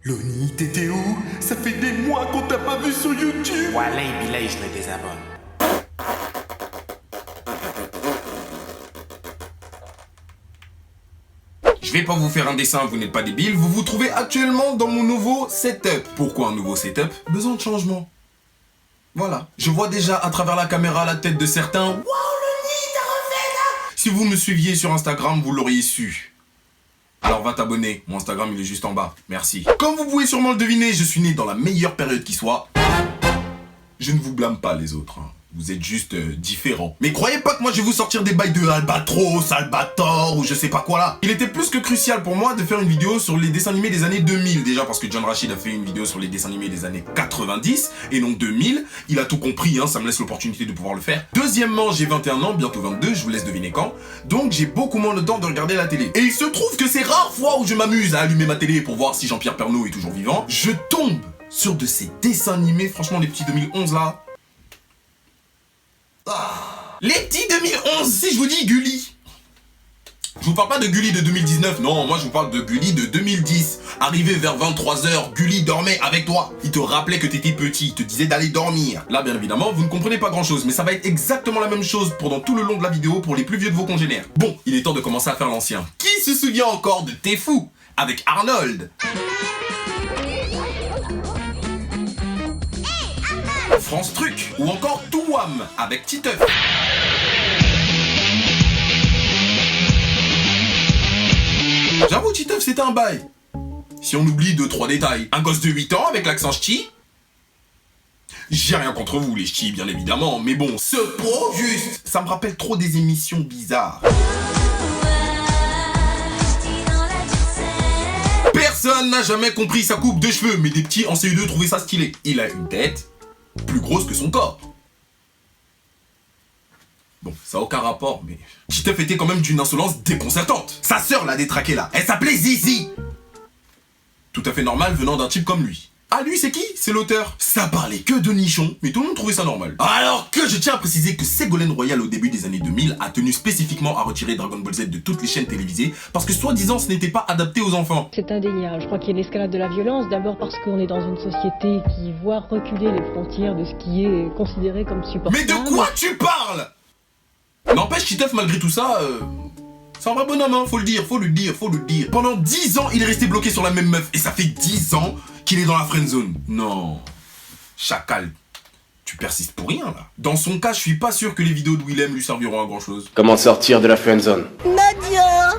Loni, t'étais où? Ça fait des mois qu'on t'a pas vu sur YouTube. Walay bilay, je me désabonne. Je vais pas vous faire un dessin, vous n'êtes pas débile. Vous vous trouvez actuellement dans mon nouveau setup. Pourquoi un nouveau setup? Besoin de changement. Voilà. Je vois déjà à travers la caméra la tête de certains. Waouh, Loni, t'as refait là! Si vous me suiviez sur Instagram, vous l'auriez su. Alors va t'abonner, mon Instagram il est juste en bas, merci. Comme vous pouvez sûrement le deviner, je suis né dans la meilleure période qui soit. Je ne vous blâme pas les autres, hein. Vous êtes juste différents. Mais croyez pas que moi je vais vous sortir des bails de Albatros, Albator ou je sais pas quoi là. Il était plus que crucial pour moi de faire une vidéo sur les dessins animés des années 2000. Déjà parce que John Rachid a fait une vidéo sur les dessins animés des années 90 et non 2000. Il a tout compris, hein, ça me laisse l'opportunité de pouvoir le faire. Deuxièmement, j'ai 21 ans, bientôt 22, je vous laisse deviner quand. Donc j'ai beaucoup moins de temps de regarder la télé. Et il se trouve que ces rares fois où je m'amuse à allumer ma télé pour voir si Jean-Pierre Pernaut est toujours vivant, je tombe sur de ces dessins animés, franchement les petits 2011 là. Ah. Les petits 2011, si je vous dis Gulli. Je vous parle pas de Gulli de 2019, non, moi je vous parle de Gulli de 2010. Arrivé vers 23h, Gulli dormait avec toi. Il te rappelait que t'étais petit, il te disait d'aller dormir. Là, bien évidemment, vous ne comprenez pas grand chose, mais ça va être exactement la même chose pendant tout le long de la vidéo pour les plus vieux de vos congénères. Bon, il est temps de commencer à faire l'ancien. Qui se souvient encore de T'es fou avec Arnold? France Truc ou encore Touam avec Titeuf. J'avoue, Titeuf c'était un bail. Si on oublie 2-3 détails. Un gosse de 8 ans avec l'accent ch'ti. J'ai rien contre vous les ch'tis bien évidemment, mais bon, ce pro juste, ça me rappelle trop des émissions bizarres. Personne n'a jamais compris sa coupe de cheveux, mais des petits en CE2 trouvaient ça stylé. Il a une tête plus grosse que son corps. Bon, ça n'a aucun rapport, mais Titeuf était quand même d'une insolence déconcertante. Sa sœur l'a détraqué là, elle s'appelait Zizi. Tout à fait normal venant d'un type comme lui. Ah, lui c'est qui? C'est l'auteur. Ça parlait que de nichons, mais tout le monde trouvait ça normal. Alors que je tiens à préciser que Ségolène Royal au début des années 2000 a tenu spécifiquement à retirer Dragon Ball Z de toutes les chaînes télévisées parce que soi-disant ce n'était pas adapté aux enfants. C'est indéniable. Je crois qu'il y a une escalade de la violence, d'abord parce qu'on est dans une société qui voit reculer les frontières de ce qui est considéré comme supportable. Mais de quoi tu parles? N'empêche, Titeuf malgré tout ça, c'est un vrai bonhomme, hein, faut le dire. Pendant 10 ans, il est resté bloqué sur la même meuf et ça fait 10 ans qu'il est dans la friendzone. Non. Chacal, tu persistes pour rien là. Dans son cas, je suis pas sûr que les vidéos de Willem lui serviront à grand chose. Comment sortir de la friendzone? Nadia,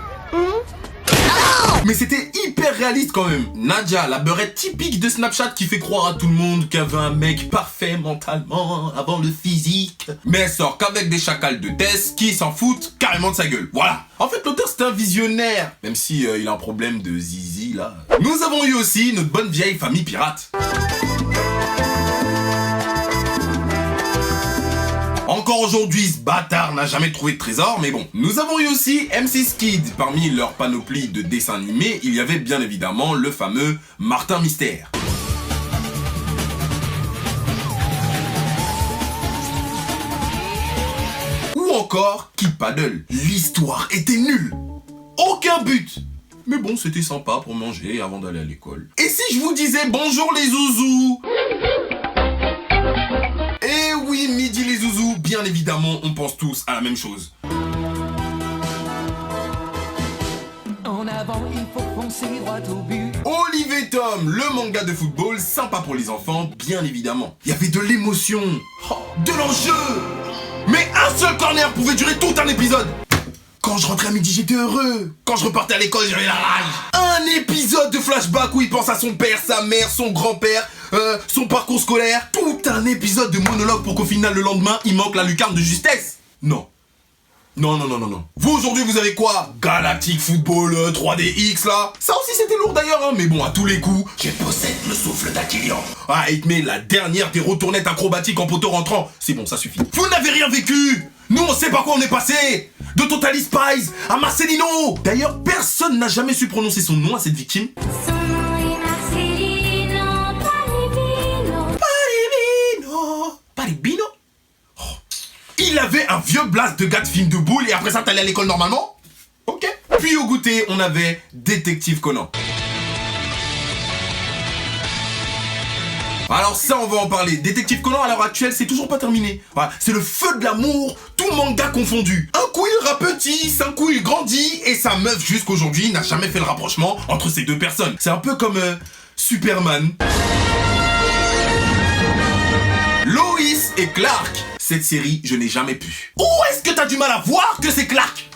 Mais c'était hyper réaliste quand même. Nadia, la beurette typique de Snapchat qui fait croire à tout le monde qu'elle veut un mec parfait mentalement avant le physique. Mais elle sort qu'avec des chacals de Tess qui s'en foutent carrément de sa gueule. Voilà. En fait, l'auteur c'est un visionnaire. Même si il a un problème de zizi là. Nous avons eu aussi notre bonne vieille famille pirate. Encore aujourd'hui, ce bâtard n'a jamais trouvé de trésor, mais bon. Nous avons eu aussi M6 Kids. Parmi leur panoplie de dessins animés, il y avait bien évidemment le fameux Martin Mystère. Ou encore Kid Paddle. L'histoire était nulle. Aucun but. Mais bon, c'était sympa pour manger avant d'aller à l'école. Et si je vous disais bonjour les zouzous? Eh oui, midi les zouzous, bien évidemment, on pense tous à la même chose. En avant, il faut foncer droit au but. Olive et Tom, le manga de football, sympa pour les enfants, bien évidemment. Il y avait de l'émotion, de l'enjeu. Mais un seul corner pouvait durer tout un épisode. Quand je rentrais à midi, j'étais heureux. Quand je repartais à l'école, j'avais la rage. Un épisode de flashback où il pense à son père, sa mère, son grand-père, son parcours scolaire. Tout un épisode de monologue pour qu'au final, le lendemain, il manque la lucarne de justesse. Non. Non. Vous, aujourd'hui, vous avez quoi? Galactic Football 3DX, là. Ça aussi, c'était lourd d'ailleurs, hein. Mais bon, à tous les coups, je possède le souffle d'Aquilian. Ah, il te met la dernière des retournettes acrobatiques en poteau rentrant. C'est bon, ça suffit. Vous n'avez rien vécu. Nous, on sait pas quoi on est passé. De Totally Spies à Marcelino. D'ailleurs, personne n'a jamais su prononcer son nom à cette victime. Son nom est Marcelino Paribino. Paribino? Oh. Il avait un vieux blast de gars de film de boule et après ça, t'allais à l'école normalement? Ok. Puis au goûter, on avait Détective Conan. Alors ça, on va en parler. Détective Conan, à l'heure actuelle, c'est toujours pas terminé. Voilà, c'est le feu de l'amour, tout manga confondu. Un coup il rapetisse, un coup il grandit, et sa meuf jusqu'aujourd'hui n'a jamais fait le rapprochement entre ces deux personnes. C'est un peu comme Superman. Lois et Clark. Cette série, je n'ai jamais pu. Où est-ce que t'as du mal à voir que c'est Clark?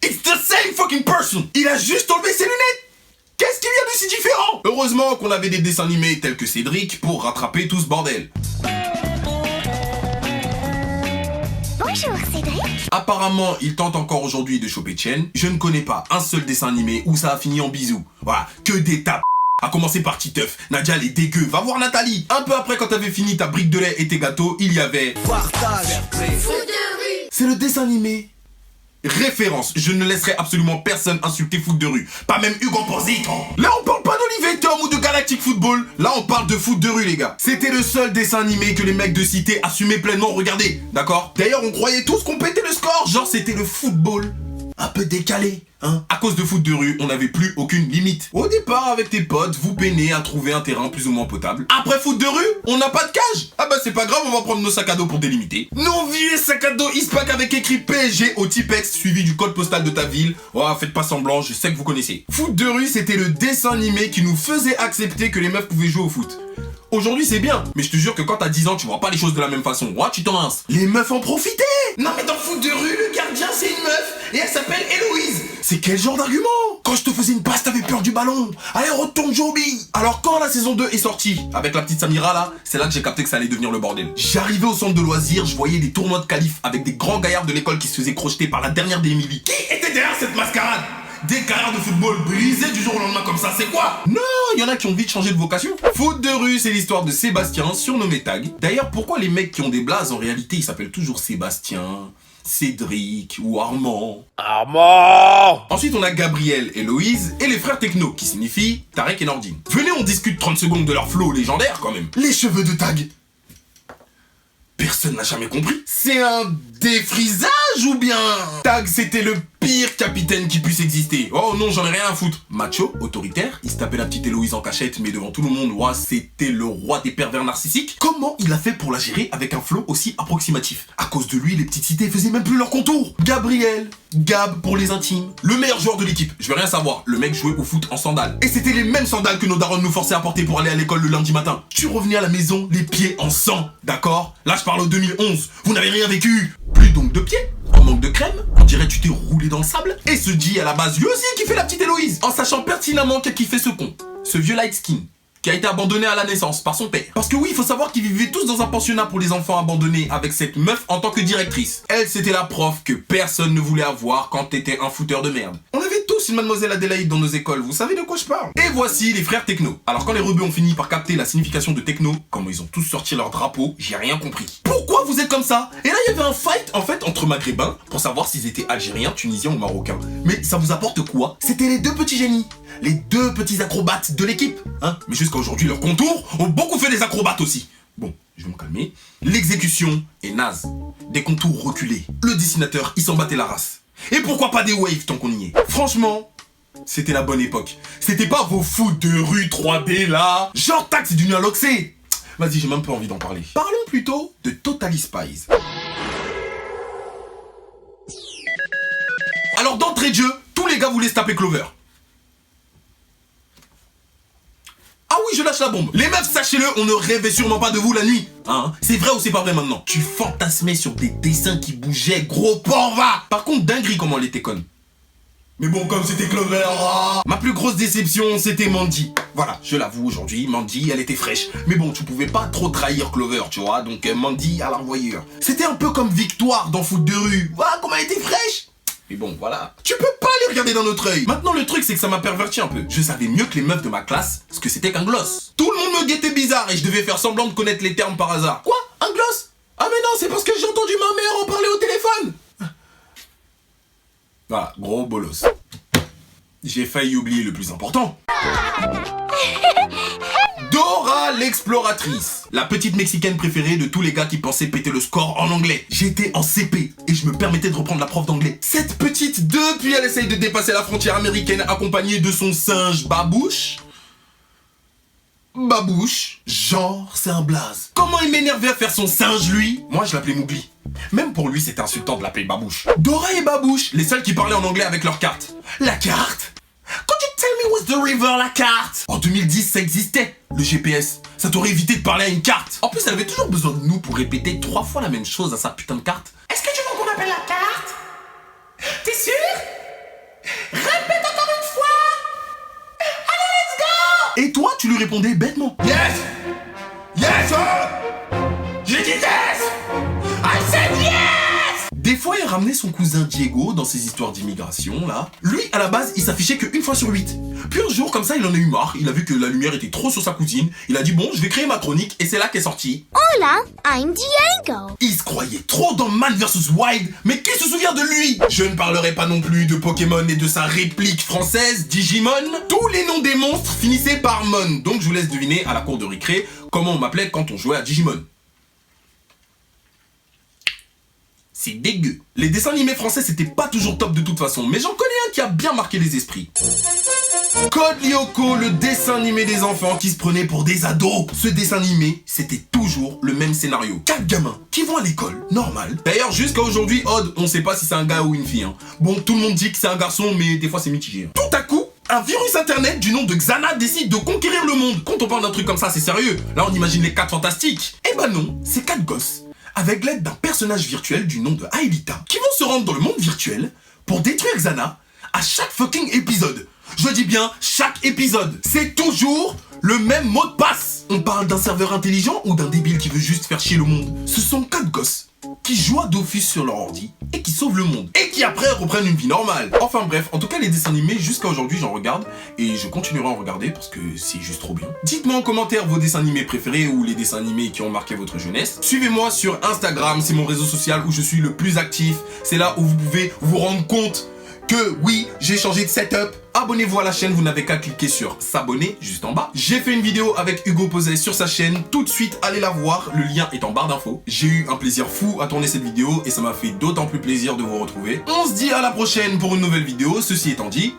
It's the same fucking person. Il a juste enlevé ses lunettes. Qu'est-ce qu'il y a de si différent? Heureusement qu'on avait des dessins animés tels que Cédric pour rattraper tout ce bordel. Bonjour Cédric. Apparemment, il tente encore aujourd'hui de choper Chen. Je ne connais pas un seul dessin animé où ça a fini en bisous. Voilà, que des tapes. A commencer par Titeuf, Nadia elle est dégueu, va voir Nathalie. Un peu après quand t'avais fini ta brique de lait et tes gâteaux, il y avait... Partage. C'est le dessin animé. Référence, je ne laisserai absolument personne insulter foot de rue. Pas même Hugo Posito. Là on parle pas d'Olivier Tom ou de Galactic Football. Là on parle de foot de rue les gars. C'était le seul dessin animé que les mecs de cité assumaient pleinement regarder. D'accord? D'ailleurs on croyait tous qu'on pétait le score. Genre c'était le football un peu décalé. Hein? À cause de foot de rue, on n'avait plus aucune limite. Au départ, avec tes potes, vous peinez à trouver un terrain plus ou moins potable. Après foot de rue, on n'a pas de cage. Ah bah c'est pas grave, on va prendre nos sacs à dos pour délimiter. Nos vieux sacs à dos Eastpak avec écrit PSG au Tipex suivi du code postal de ta ville. Oh, faites pas semblant, je sais que vous connaissez. Foot de rue, c'était le dessin animé qui nous faisait accepter que les meufs pouvaient jouer au foot. Aujourd'hui c'est bien, mais je te jure que quand t'as 10 ans tu vois pas les choses de la même façon. Ouais, tu t'en rinces. Les meufs en profitaient. Non mais dans foot de rue, le gardien c'est une meuf et elle s'appelle Héloïse. C'est quel genre d'argument? Quand je te faisais une passe t'avais peur du ballon. Allez retourne Joby. Alors quand la saison 2 est sortie, avec la petite Samira là, c'est là que j'ai capté que ça allait devenir le bordel. J'arrivais au centre de loisirs, je voyais des tournois de qualif avec des grands gaillards de l'école qui se faisaient crocheter par la dernière d'Emily. Qui était derrière cette mascarade? Des carrières de football brisées du jour au lendemain comme ça, c'est quoi? Non, il y en a qui ont vite changé de vocation. Foot de rue, c'est l'histoire de Sébastien, surnommé Tag. D'ailleurs, pourquoi les mecs qui ont des blazes, en réalité, ils s'appellent toujours Sébastien, Cédric ou Armand? Armand! Ensuite, on a Gabriel et Loïse et les frères Techno, qui signifient Tarek et Nordine. Venez, on discute 30 secondes de leur flow légendaire, quand même. Les cheveux de Tag. Personne n'a jamais compris. C'est un défrisage ou bien... Tag, c'était le pire capitaine qui puisse exister. Oh non, j'en ai rien à foutre. Macho, autoritaire, il se tapait la petite Héloïse en cachette, mais devant tout le monde, ouais, c'était le roi des pervers narcissiques. Comment il a fait pour la gérer avec un flow aussi approximatif? À cause de lui, les petites cités faisaient même plus leur contour. Gabriel, Gab pour les intimes. Le meilleur joueur de l'équipe, je veux rien savoir. Le mec jouait au foot en sandales. Et c'était les mêmes sandales que nos darons nous forçaient à porter pour aller à l'école le lundi matin. Tu revenais à la maison, les pieds en sang, d'accord? Là, je parle au 2011. Vous n'avez rien vécu. Plus donc de pieds. En manque de crème, on dirait tu t'es roulé dans le sable. Et ce G à la base, lui aussi qui fait la petite Héloïse, en sachant pertinemment qu'elle kiffait ce con, ce vieux light skin, qui a été abandonné à la naissance par son père. Parce que oui, il faut savoir qu'ils vivaient tous dans un pensionnat pour les enfants abandonnés avec cette meuf en tant que directrice. Elle, c'était la prof que personne ne voulait avoir quand t'étais un fouteur de merde. On avait tous une mademoiselle Adélaïde dans nos écoles, vous savez de quoi je parle. Et voici les frères Techno. Alors quand les rebeux ont fini par capter la signification de Techno, comme ils ont tous sorti leur drapeau, j'ai rien compris. Pourquoi vous êtes comme ça? Et là il y avait un fight en fait entre maghrébins pour savoir s'ils étaient algériens, tunisiens ou marocains. Mais ça vous apporte quoi? C'était les deux petits génies, les deux petits acrobates de l'équipe, hein. Mais jusqu'à aujourd'hui leurs contours ont beaucoup fait des acrobates aussi. Bon, je vais me calmer. L'exécution est naze. Des contours reculés. Le dessinateur, il s'en battait la race. Et pourquoi pas des waves tant qu'on y est? Franchement, c'était la bonne époque. C'était pas vos foot de rue 3D là. Genre tac, c'est du Naloxé. Vas-y, j'ai même pas envie d'en parler. Parlons plutôt de Totally Spies. Alors d'entrée de jeu, tous les gars voulaient se taper Clover. Ah oui, je lâche la bombe. Les meufs, sachez-le, on ne rêvait sûrement pas de vous la nuit. Hein? C'est vrai ou c'est pas vrai maintenant? Tu fantasmais sur des dessins qui bougeaient, gros porc va. Par contre, dinguerie comment elle était conne. Mais bon, comme c'était Clover... Ma plus grosse déception, c'était Mandy. Voilà, je l'avoue aujourd'hui, Mandy, elle était fraîche. Mais bon, tu pouvais pas trop trahir Clover, tu vois. Donc Mandy à la revoyure. C'était un peu comme Victoire dans Foot de rue. Voilà comment elle était fraîche. Mais bon, voilà. Tu peux pas les regarder dans notre œil. Maintenant, le truc, c'est que ça m'a perverti un peu. Je savais mieux que les meufs de ma classe ce que c'était qu'un gloss. Tout le monde me guettait bizarre et je devais faire semblant de connaître les termes par hasard. Quoi? Un gloss? Ah mais non, c'est parce que j'ai entendu ma mère en parler au téléphone. Voilà, gros bolos. J'ai failli oublier le plus important. Dora l'exploratrice, la petite mexicaine préférée de tous les gars qui pensaient péter le score en anglais. J'étais en CP et je me permettais de reprendre la prof d'anglais. Cette petite, depuis elle essaye de dépasser la frontière américaine accompagnée de son singe babouche. Babouche, genre c'est un blaze. Comment il m'énervait à faire son singe lui? Moi je l'appelais Mowgli. Même pour lui c'était insultant de l'appeler Babouche. Dora et Babouche, les seuls qui parlaient en anglais avec leur carte. La carte? Could you tell me what's the river, la carte? En 2010 ça existait, le GPS. Ça t'aurait évité de parler à une carte. En plus elle avait toujours besoin de nous pour répéter 3 fois la même chose à sa putain de carte. Est-ce que tu veux qu'on appelle la carte? T'es sûr? Répète encore une fois! Allez, let's go! Et toi tu lui répondais bêtement. Yes! Yes! J'ai dit yes! I said yes! Des fois, il ramenait son cousin Diego dans ses histoires d'immigration, là. Lui, à la base, il s'affichait qu'une fois sur 8. Puis un jour, comme ça, il en a eu marre. Il a vu que la lumière était trop sur sa cousine. Il a dit, bon, je vais créer ma chronique. Et c'est là qu'est sorti. Hola, I'm Diego. Il se croyait trop dans Man vs Wild. Mais qui se souvient de lui? Je ne parlerai pas non plus de Pokémon et de sa réplique française, Digimon. Tous les noms des monstres finissaient par Mon. Donc, je vous laisse deviner à la cour de récré comment on m'appelait quand on jouait à Digimon. C'est dégueu. Les dessins animés français, c'était pas toujours top de toute façon, mais j'en connais un qui a bien marqué les esprits. Code Lyoko, le dessin animé des enfants qui se prenaient pour des ados. Ce dessin animé, c'était toujours le même scénario. 4 gamins qui vont à l'école, normal. D'ailleurs, jusqu'à aujourd'hui, Odd, on sait pas si c'est un gars ou une fille. Bon, tout le monde dit que c'est un garçon, mais des fois c'est mitigé. Tout à coup, un virus internet du nom de Xana décide de conquérir le monde. Quand on parle d'un truc comme ça, c'est sérieux. Là, on imagine les 4 fantastiques. Eh ben non, c'est 4 gosses avec l'aide d'un personnage virtuel du nom de Aelita, qui vont se rendre dans le monde virtuel pour détruire Xana à chaque fucking épisode. Je dis bien chaque épisode. C'est toujours le même mot de passe. On parle d'un serveur intelligent ou d'un débile qui veut juste faire chier le monde? Ce sont 4 gosses qui jouent à Dofus sur leur ordi et qui sauvent le monde. Et qui après reprennent une vie normale. Enfin bref, en tout cas les dessins animés jusqu'à aujourd'hui j'en regarde et je continuerai à en regarder parce que c'est juste trop bien. Dites-moi en commentaire vos dessins animés préférés ou les dessins animés qui ont marqué votre jeunesse. Suivez-moi sur Instagram, c'est mon réseau social où je suis le plus actif. C'est là où vous pouvez vous rendre compte que oui, j'ai changé de setup. Abonnez-vous à la chaîne, vous n'avez qu'à cliquer sur s'abonner juste en bas. J'ai fait une vidéo avec Hugo Posey sur sa chaîne, tout de suite allez la voir, le lien est en barre d'infos. J'ai eu un plaisir fou à tourner cette vidéo et ça m'a fait d'autant plus plaisir de vous retrouver. On se dit à la prochaine pour une nouvelle vidéo, ceci étant dit...